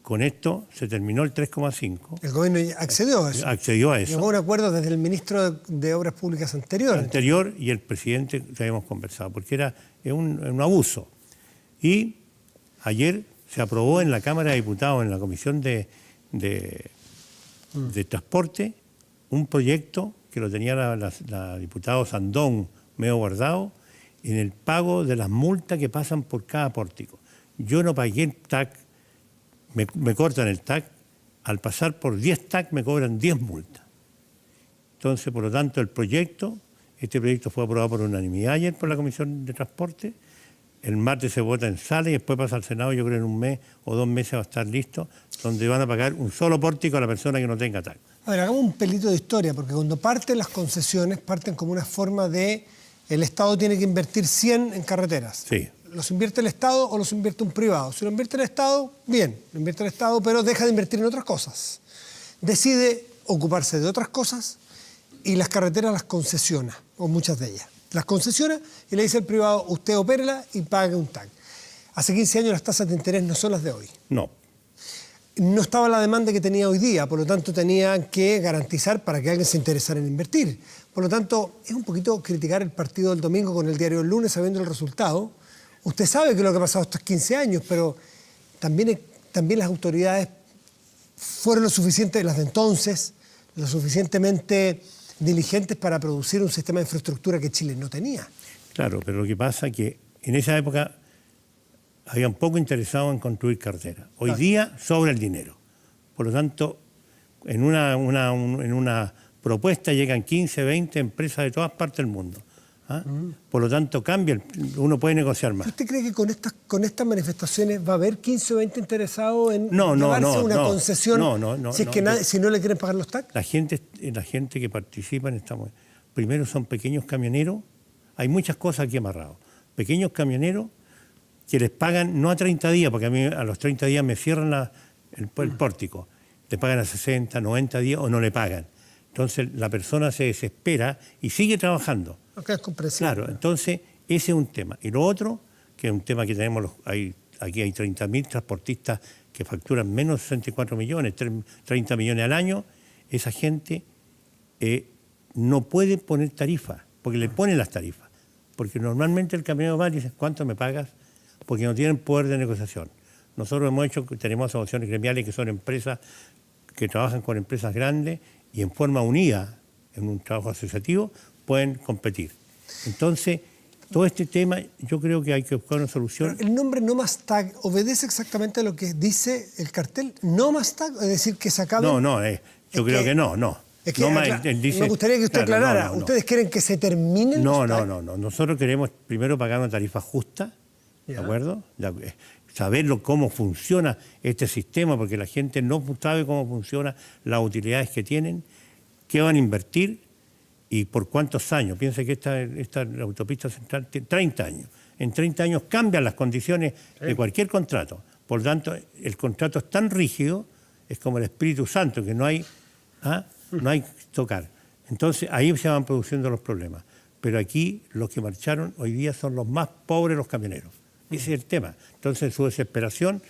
Con esto se terminó el 3,5. El gobierno ya accedió a eso. Accedió a eso. Llegó a un acuerdo desde el ministro de Obras Públicas anterior. Y el presidente ya hemos conversado, porque es un abuso. Y ayer se aprobó en la Cámara de Diputados, en la Comisión de Transporte, un proyecto que lo tenía la diputada Sandón medio guardado, en el pago de las multas que pasan por cada pórtico. Yo no pagué el TAC, me cortan el TAC, al pasar por 10 TAC me cobran 10 multas. Entonces, por lo tanto, este proyecto fue aprobado por unanimidad ayer por la Comisión de Transporte, el martes se vota en sala y después pasa al Senado, yo creo en un mes o 2 meses va a estar listo, donde van a pagar un solo pórtico a la persona que no tenga TAC. A ver, hagamos un pelito de historia, porque cuando parten las concesiones, parten como una forma de el Estado tiene que invertir 100 en carreteras. Sí. ¿Los invierte el Estado o los invierte un privado? Si lo invierte el Estado, bien, lo invierte el Estado, pero deja de invertir en otras cosas. Decide ocuparse de otras cosas y las carreteras las concesiona, o muchas de ellas. Las concesiona y le dice al privado, usted opérela y pague un TAC. Hace 15 años las tasas de interés no son las de hoy. No. No estaba la demanda que tenía hoy día, por lo tanto tenía que garantizar para que alguien se interesara en invertir. Por lo tanto, es un poquito criticar el partido del domingo con el diario del lunes sabiendo el resultado. Usted sabe que es lo que ha pasado estos 15 años, pero también las autoridades fueron lo suficiente, las de entonces, lo suficientemente diligentes para producir un sistema de infraestructura que Chile no tenía. Claro, pero lo que pasa es que en esa época habían poco interesado en construir carreteras. Hoy día sobra el dinero. Por lo tanto, en una propuesta llegan 15, 20 empresas de todas partes del mundo. ¿Ah? Por lo tanto, cambia, uno puede negociar más. ¿Usted cree que con estas manifestaciones va a haber 15 o 20 interesados en concesión si no le quieren pagar los TAC? La gente que participa en esta... Primero son pequeños camioneros, hay muchas cosas aquí amarradas. Pequeños camioneros que les pagan no a 30 días, porque a mí a los 30 días me cierran el pórtico. Le pagan a 60, 90 días o no le pagan. Entonces la persona se desespera y sigue trabajando. Okay, es comprensible. Claro, entonces ese es un tema. Y lo otro, que es un tema que tenemos, aquí hay 30.000 transportistas que facturan menos de 64 millones, 30 millones al año. Esa gente no puede poner tarifas, porque le ponen las tarifas. Porque normalmente el camionero va y dice, ¿cuánto me pagas? Porque no tienen poder de negociación. Nosotros tenemos asociaciones gremiales que son empresas que trabajan con empresas grandes y en forma unida, en un trabajo asociativo, pueden competir. Entonces, todo este tema, yo creo que hay que buscar una solución. El nombre No Más TAC obedece exactamente a lo que dice el cartel. No Más TAC, es decir, que se acabe. Yo creo que no. Es que me gustaría que usted aclarara. ¿Ustedes quieren que se terminen los TAC? No. Nosotros queremos primero pagar una tarifa justa, ¿de acuerdo? Saber cómo funciona este sistema, porque la gente no sabe cómo funciona, las utilidades que tienen, qué van a invertir y por cuántos años. Piensa que esta autopista central tiene 30 años. En 30 años cambian las condiciones de cualquier contrato. Por lo tanto, el contrato es tan rígido, es como el Espíritu Santo, que no hay que tocar. Entonces, ahí se van produciendo los problemas. Pero aquí, los que marcharon hoy día son los más pobres, los camioneros. Ese es el tema. Entonces, en su desesperación,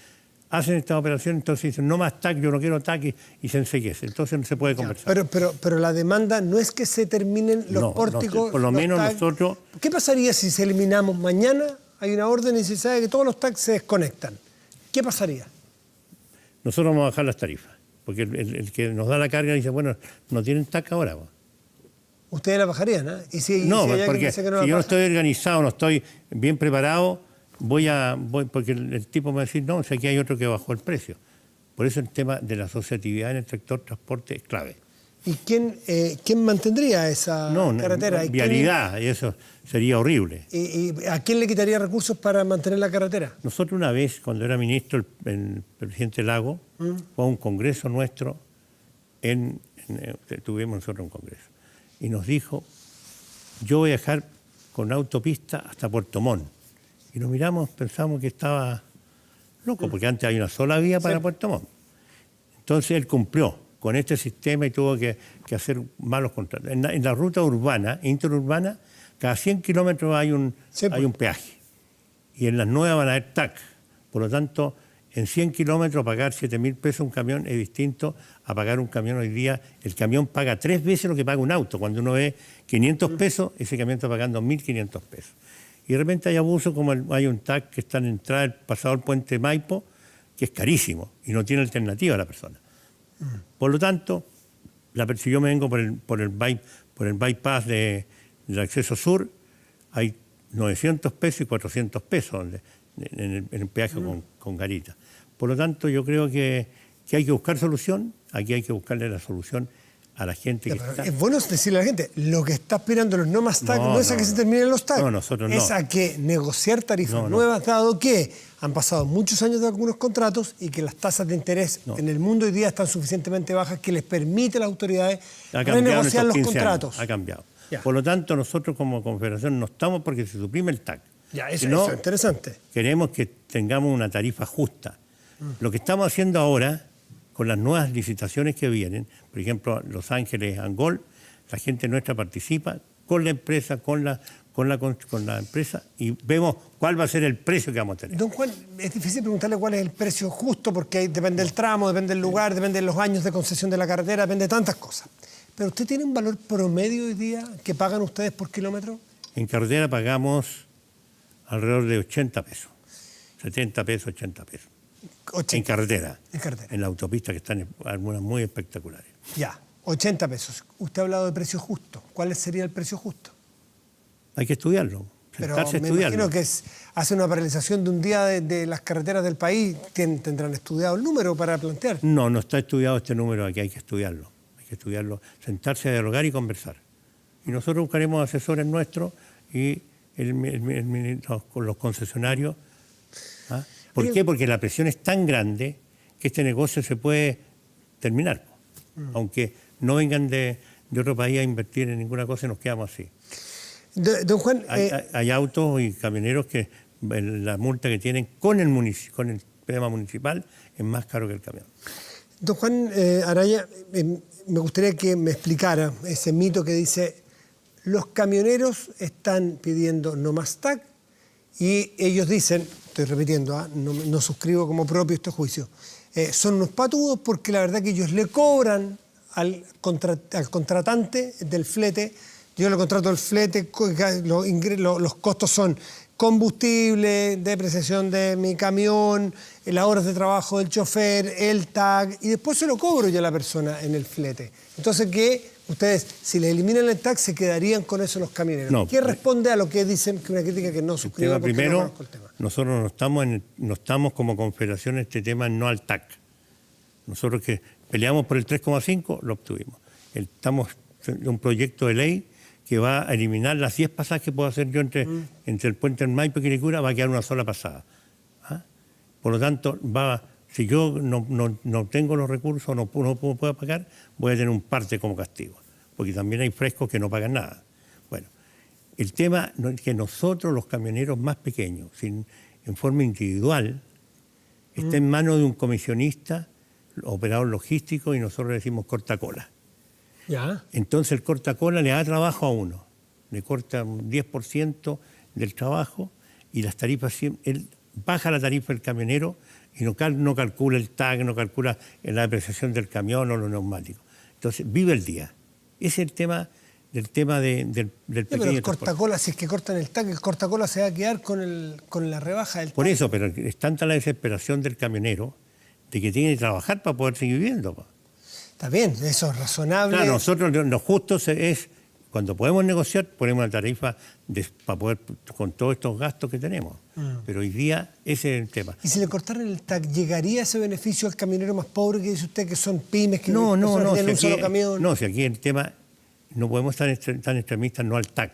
hacen esta operación, entonces dicen, no más TAC, yo no quiero TAC, y se enseguece. Entonces no se puede conversar. Pero la demanda no es que se terminen los pórticos. Por lo menos TAC. nosotros... ¿Qué pasaría si se eliminamos mañana? Hay una orden y se sabe que todos los TAC se desconectan. ¿Qué pasaría? Nosotros vamos a bajar las tarifas. Porque el que nos da la carga dice, bueno, no tienen TAC ahora. ¿Ustedes la bajarían? Porque si yo no estoy organizado, no estoy bien preparado, porque el tipo me va a decir, no, si aquí hay otro que bajó el precio. Por eso el tema de la asociatividad en el sector transporte es clave. ¿Y quién mantendría esa carretera? Vialidad, y eso sería horrible. ¿Y a quién le quitaría recursos para mantener la carretera? Nosotros una vez, cuando era ministro, el presidente Lago, fue a un congreso nuestro, tuvimos nosotros un congreso, y nos dijo, yo voy a dejar con autopista hasta Puerto Montt. Y nos miramos, pensamos que estaba loco, porque antes hay una sola vía para Puerto Montt. Entonces él cumplió con este sistema y tuvo que hacer malos contratos. En la ruta urbana, interurbana, cada 100 kilómetros hay un peaje. Y en las nuevas van a haber TAC. Por lo tanto, en 100 kilómetros pagar 7.000 pesos un camión es distinto a pagar un camión hoy día. El camión paga 3 veces lo que paga un auto. Cuando uno ve 500 pesos, ese camión está pagando 1.500 pesos. Y de repente hay abuso, como hay un TAC que está en entrada pasado el puente Maipo, que es carísimo y no tiene alternativa a la persona. Por lo tanto, si yo me vengo por el bypass del acceso sur, hay 900 pesos y 400 pesos en el peaje con garita. Por lo tanto, yo creo que hay que buscar solución. Aquí hay que buscarle la solución a la gente Ya, que pero está... es bueno decirle a la gente, lo que está aspirando los no más TAC no es a que se terminen los TAC. No, nosotros no. Es a que negociar tarifas No. nuevas, dado que han pasado muchos años de algunos contratos y que las tasas de interés en el mundo hoy día están suficientemente bajas que les permite a las autoridades Ha cambiado en renegociar estos los 15 contratos. años, ha cambiado. Ya. Por lo tanto, nosotros como Confederación no estamos porque se suprime el TAC. Ya, eso, sino eso es interesante. queremos que tengamos una tarifa justa. Lo que estamos haciendo ahora, con las nuevas licitaciones que vienen, por ejemplo, Los Ángeles, Angol, la gente nuestra participa con la empresa, con la empresa, y vemos cuál va a ser el precio que vamos a tener. Don Juan, es difícil preguntarle cuál es el precio justo porque ahí depende del tramo, depende del lugar, depende de los años de concesión de la carretera, depende de tantas cosas. Pero ¿usted tiene un valor promedio hoy día que pagan ustedes por kilómetro? En carretera pagamos alrededor de 80 pesos, 70 pesos, 80 pesos. 80. En carretera. En carretera. En la autopista, que están algunas muy espectaculares. Ya, 80 pesos. Usted ha hablado de precio justo. ¿Cuál sería el precio justo? Hay que estudiarlo, Pero sentarse a me estudiarlo. imagino que hace una paralización de un día de las carreteras del país. Tendrán estudiado el número para plantear. No está estudiado este número aquí, hay que estudiarlo. Hay que estudiarlo, sentarse a dialogar y conversar. Y nosotros buscaremos asesores nuestros y los concesionarios. ¿Ah? ¿Por qué? Porque la presión es tan grande que este negocio se puede terminar. Aunque no vengan de otro país a invertir en ninguna cosa y nos quedamos así. Don Juan, Hay autos y camioneros que la multa que tienen con el tema municipal es más caro que el camión. don Juan Araya, me gustaría que me explicara ese mito que dice los camioneros están pidiendo no más TAC y ellos dicen, estoy repitiendo, no suscribo como propio este juicio, son unos patudos porque la verdad que ellos le cobran al contratante del flete. Yo le contrato el flete, los costos son combustible, depreciación de mi camión, las horas de trabajo del chofer, el TAC, y después se lo cobro yo a la persona en el flete. Entonces, ¿qué? Ustedes, si le eliminan el TAC, se quedarían con eso los camioneros. No. ¿Qué responde a lo que dicen, que una crítica que no suscribo? Porque Primero, no conozco el tema. nosotros no estamos como confederación en este tema no al TAC. Nosotros que peleamos por el 3,5, lo obtuvimos. Estamos en un proyecto de ley que va a eliminar las 10 pasadas que puedo hacer yo entre el puente del Maipo y Quilicura, va a quedar una sola pasada. ¿Ah? Por lo tanto, si yo no tengo los recursos, no puedo pagar, voy a tener un parte como castigo, porque también hay frescos que no pagan nada. Bueno, el tema es que nosotros, los camioneros más pequeños, en forma individual, está en manos de un comisionista, operador logístico, y nosotros le decimos corta-cola. Ya. Entonces el corta-cola le da trabajo a uno, le corta un 10% del trabajo y las tarifas, él baja la tarifa del camionero y no calcula el TAC, no calcula la depreciación del camión o los neumáticos. Entonces vive el día. Ese es el tema del pequeño Pero el transporte. cortacola, si es que cortan el TAC, el cortacola se va a quedar con la rebaja del TAC. Por eso, pero es tanta la desesperación del camionero de que tiene que trabajar para poder seguir viviendo. Está bien, eso es razonable. Claro, nosotros lo justo es, cuando podemos negociar, ponemos una tarifa para poder, con todos estos gastos que tenemos. Pero hoy día ese es el tema. Y si le cortaran el TAC, ¿llegaría ese beneficio al camionero más pobre que dice usted, que son pymes, que No, tienen un solo camión? No, si aquí el tema, no podemos estar tan extremistas, no al TAC.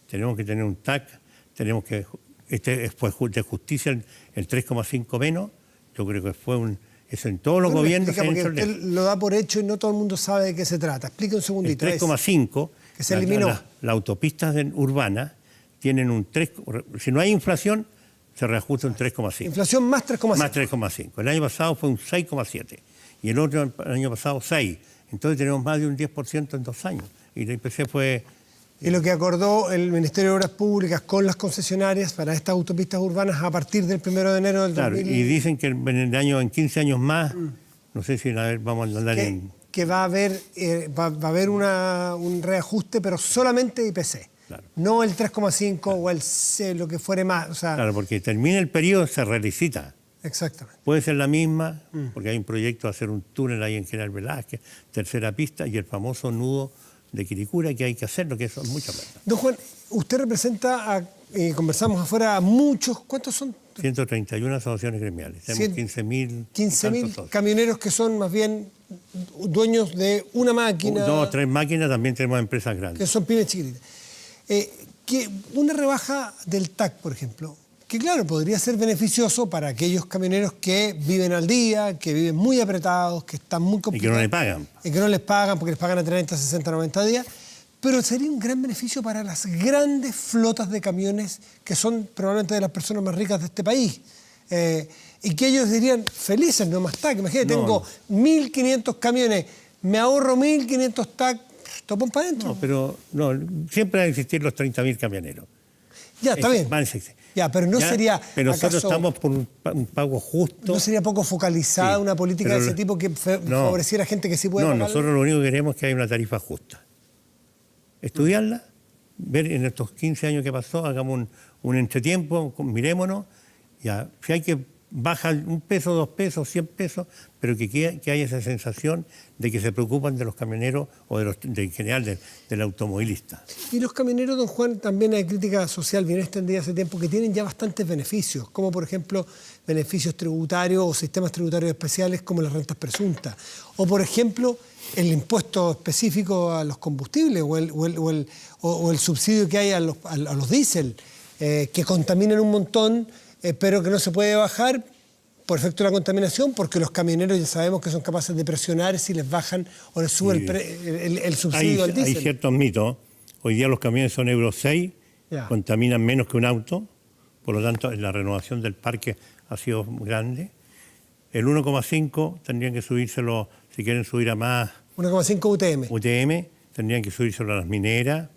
Tenemos que tener un TAC, tenemos que, fue de justicia el 3,5 menos, yo creo que fue eso en todos los Bueno, gobiernos. porque usted lo da por hecho y no todo el mundo sabe de qué se trata. Explique un segundito. El 3,5, que se eliminó. Las autopistas urbanas tienen un 3, si no hay inflación, se reajusta un 3,5. Inflación más 3,5. Más 3,5. El año pasado fue un 6,7 y el otro el año pasado 6. Entonces tenemos más de un 10% en 2 años. Y la IPC fue... Y lo que acordó el Ministerio de Obras Públicas con las concesionarias para estas autopistas urbanas a partir del 1 de enero del 2000. Claro, y dicen que en 15 años más, no sé si vamos a andar que va a haber un reajuste, pero solamente IPC. Claro. No el 3,5 o el C, lo que fuere más. O sea, Claro, porque termina el periodo, se relicita. Exactamente. Puede ser la misma, porque hay un proyecto de hacer un túnel ahí en General Velázquez, tercera pista, y el famoso nudo de Quilicura, que hay que hacerlo, que eso es mucha plata. Don Juan, usted representa, conversamos afuera, a muchos, ¿cuántos son? 131 asociaciones gremiales, tenemos 15.000 camioneros que son más bien dueños de una máquina. 2 o 3 máquinas, también tenemos empresas grandes. Que son pymes chiquititas. Que una rebaja del TAC, por ejemplo, que claro, podría ser beneficioso para aquellos camioneros que viven al día, que viven muy apretados, que están muy complicados. Y que no le pagan. Y que no les pagan porque les pagan a 30, 60, 90 días. Pero sería un gran beneficio para las grandes flotas de camiones que son probablemente de las personas más ricas de este país. Y que ellos dirían, felices, no más TAC. Imagínate, tengo 1.500 camiones, me ahorro 1.500 TAC, topan para adentro. No, pero no, siempre van a existir los 30.000 camioneros. Ya, está bien. Van a existir. Ya, pero no ¿Ya? sería. Pero nosotros ¿acaso estamos por un pago justo. no sería poco focalizada Sí, una política de pero ese tipo que favoreciera a gente que sí puede No, pagarlo? nosotros lo único que queremos es que haya una tarifa justa. Estudiarla, ver en estos 15 años que pasó, hagamos un entretiempo, mirémonos, ya, si hay que bajar 1 peso, 2 pesos, 100 pesos, pero que haya esa sensación de que se preocupan de los camioneros o en general del automovilista. Y los camioneros, don Juan, también hay crítica social bien extendida hace tiempo que tienen ya bastantes beneficios, como por ejemplo beneficios tributarios o sistemas tributarios especiales como las rentas presuntas, o por ejemplo el impuesto específico a los combustibles o el subsidio que hay a los diésel, que contaminan un montón, pero que no se puede bajar por efecto de la contaminación, porque los camioneros ya sabemos que son capaces de presionar si les bajan o les suben el subsidio al diésel. Hay ciertos mitos. Hoy día los camiones son Euro 6, contaminan menos que un auto, por lo tanto la renovación del parque ha sido grande. El 1,5 tendrían que subírselo, si quieren subir a más 1,5 UTM, tendrían que subírselo a las mineras,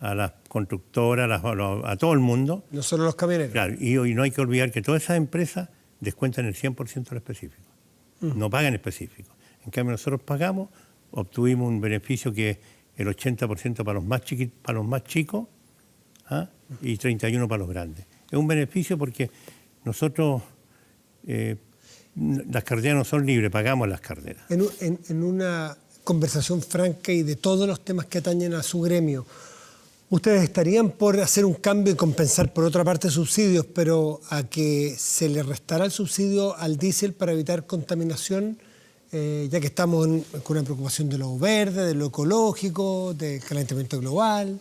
a las constructoras, a todo el mundo. No solo los camioneros. Claro, y hoy no hay que olvidar que todas esas empresas descuentan el 100% del específico. No pagan específico. En cambio, nosotros pagamos, obtuvimos un beneficio que el 80% para los más chicos, ¿ah? Y 31% para los grandes. Es un beneficio porque nosotros, las carreteras no son libres, pagamos las carreteras. En una conversación franca y de todos los temas que atañen a su gremio, ¿ustedes estarían por hacer un cambio y compensar por otra parte subsidios, pero a que se le restara el subsidio al diésel para evitar contaminación, ya que estamos con una preocupación de lo verde, de lo ecológico, del calentamiento global?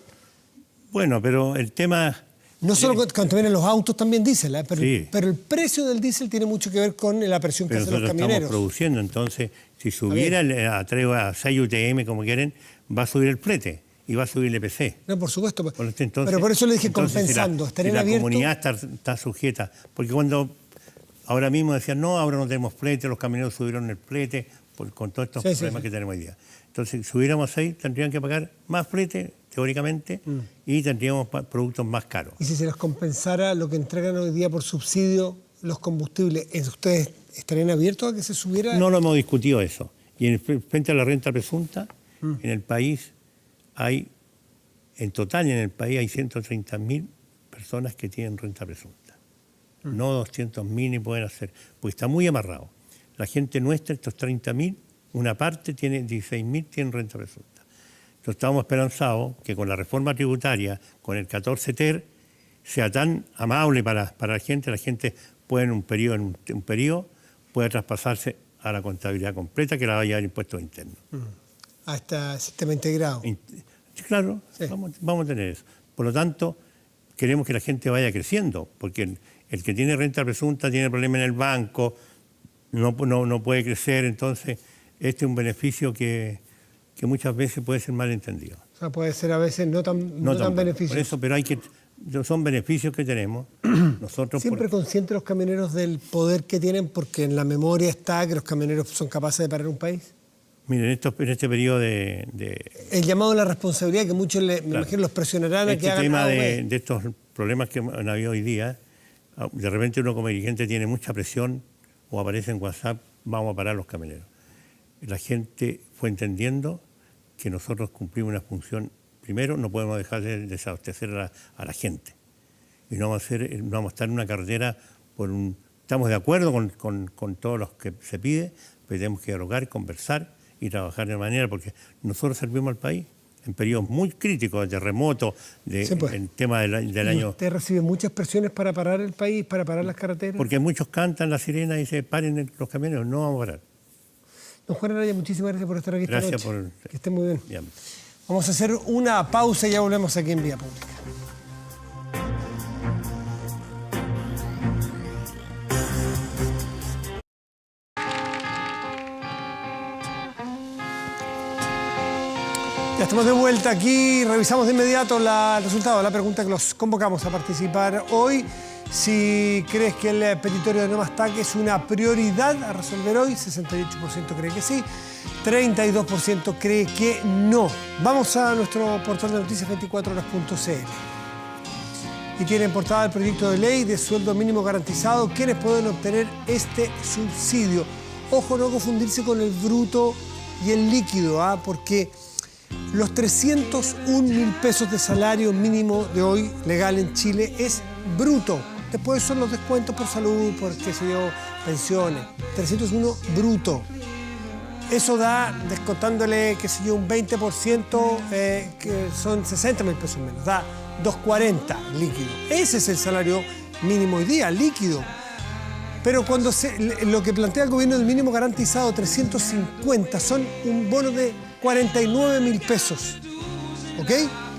Bueno, pero el tema... No solo contaminan los autos, también diésel, pero, Sí. pero el precio del diésel tiene mucho que ver con la presión que Pero hacen los nosotros camioneros. estamos produciendo, entonces, si subiera a 6 UTM, como quieren, va a subir el flete y va a subir el EPC. No, por supuesto. Entonces, pero por eso le dije entonces, compensando. Si la comunidad está sujeta, porque cuando ahora mismo decían, no, ahora no tenemos flete, los camioneros subieron el flete, con todos estos problemas que tenemos hoy día. Entonces, si subiéramos 6, tendrían que pagar más flete, teóricamente, y tendríamos productos más caros. Y si se les compensara lo que entregan hoy día por subsidio los combustibles, ¿ustedes estarían abiertos a que se subiera? No lo hemos discutido eso. Y frente a la renta presunta, en el país hay, en total en el país hay 130.000 personas que tienen renta presunta. No 200.000 ni pueden hacer, porque está muy amarrado. La gente nuestra, estos 30.000, una parte tiene 16.000 tienen renta presunta. Entonces estamos esperanzados que con la reforma tributaria, con el 14 TER, sea tan amable para la gente puede en un periodo puede traspasarse a la contabilidad completa que la va a llevar impuestos internos. A este sistema integrado. Claro, Sí. vamos a tener eso. Por lo tanto, queremos que la gente vaya creciendo, porque el que tiene renta presunta tiene problemas en el banco, no puede crecer, entonces este es un beneficio que muchas veces puede ser mal entendido. O sea, puede ser a veces no tan beneficioso. Por eso, pero son beneficios que tenemos. Nosotros Siempre conscientes los camioneros del poder que tienen, porque en la memoria está que los camioneros son capaces de parar un país. Miren, en este periodo El llamado a la responsabilidad que muchos, me imagino, los presionarán a que hagan tema algo. de estos problemas que han habido hoy día, de repente uno como dirigente tiene mucha presión o aparece en WhatsApp, vamos a parar los camioneros. La gente fue entendiendo que nosotros cumplimos una función. Primero, no podemos dejar de desabastecer a la gente. Y no vamos a estar en una carretera Estamos de acuerdo con todos los que se pide, pero tenemos que dialogar, conversar y trabajar de manera, porque nosotros servimos al país en periodos muy críticos de terremotos, en tema del año... ¿Usted recibe muchas presiones para parar el país, para parar las carreteras? Porque muchos cantan la sirena y dicen, paren los camioneros, no vamos a parar. Don Juan Araya, muchísimas gracias por estar aquí esta Gracias noche. por... Que esté muy bien. Bien. Vamos a hacer una pausa y ya volvemos aquí en Vía Pública. Ya estamos de vuelta aquí, revisamos de inmediato el resultado de la pregunta que los convocamos a participar hoy. Si crees que el petitorio de No Más TAC es una prioridad a resolver hoy, 68% cree que sí, 32% cree que no. Vamos a nuestro portal de noticias 24horas.cl. Y tiene en portada el proyecto de ley de sueldo mínimo garantizado, quienes pueden obtener este subsidio. Ojo, no confundirse con el bruto y el líquido, porque los 301.000 pesos de salario mínimo de hoy legal en Chile es bruto. Después son los descuentos por salud, por qué sé yo, pensiones. 301 bruto. Eso da, descontándole, qué sé yo, un 20%, que son 60.000 pesos menos. Da 240 líquido. Ese es el salario mínimo hoy día, líquido. Pero cuando lo que plantea el gobierno del mínimo garantizado, 350, son un bono de 49.000 pesos. ¿Ok?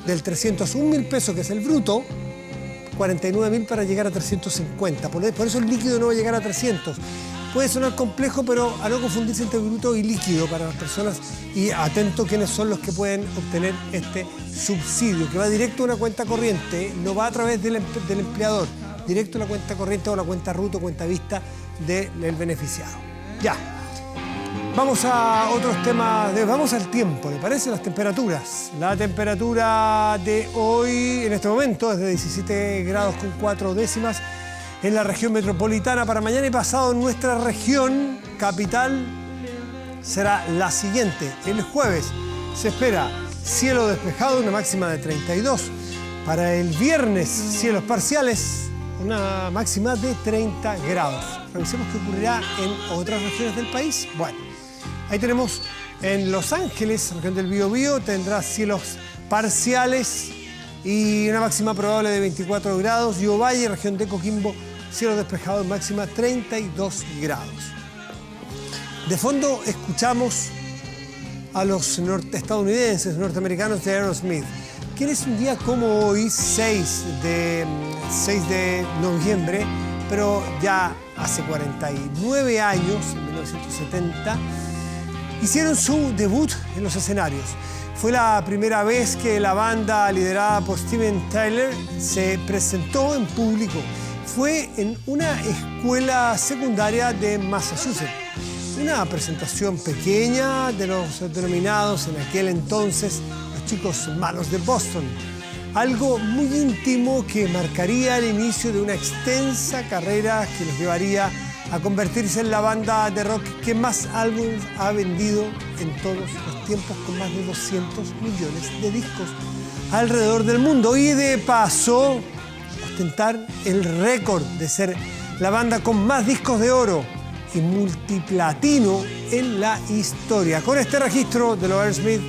Del 301.000 pesos, que es el bruto, 49.000 para llegar a 350. Por eso el líquido no va a llegar a 300. Puede sonar complejo, pero a no confundirse entre bruto y líquido para las personas. Y atento quiénes son los que pueden obtener este subsidio, que va directo a una cuenta corriente, no va a través del empleador, directo a la cuenta corriente o la cuenta RUT o cuenta vista del beneficiado. Ya. Vamos a otros temas, vamos al tiempo, ¿le parece? Las temperaturas. La temperatura de hoy, en este momento, es de 17 grados con 4 décimas en la región metropolitana. Para mañana y pasado en nuestra región capital será la siguiente. El jueves se espera cielo despejado, una máxima de 32. Para el viernes, cielos parciales, una máxima de 30 grados. Revisemos qué ocurrirá en otras regiones del país. Bueno. Ahí tenemos en Los Ángeles, región del Biobío, tendrá cielos parciales y una máxima probable de 24 grados. Y Ovalle, región de Coquimbo, cielo despejado en máxima 32 grados. De fondo escuchamos a los estadounidenses, norteamericanos de Aerosmith, quienes un día como hoy, 6 de noviembre, pero ya hace 49 años, en 1970, hicieron su debut en los escenarios. Fue la primera vez que la banda liderada por Steven Tyler se presentó en público. Fue en una escuela secundaria de Massachusetts. Una presentación pequeña de los denominados en aquel entonces los chicos malos de Boston. Algo muy íntimo que marcaría el inicio de una extensa carrera que los llevaría a convertirse en la banda de rock que más álbumes ha vendido en todos los tiempos, con más de 200 millones de discos alrededor del mundo. Y de paso, ostentar el récord de ser la banda con más discos de oro y multiplatino en la historia. Con este registro de los Aerosmith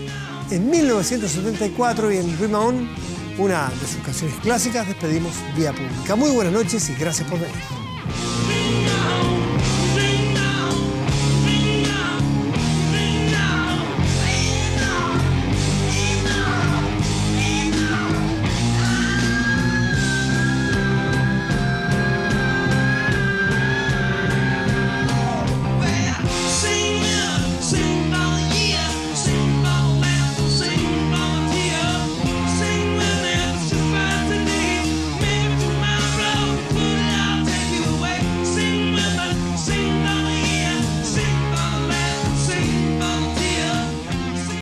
en 1974 y en Dream On, una de sus canciones clásicas, despedimos Vía Pública. Muy buenas noches y gracias por venir.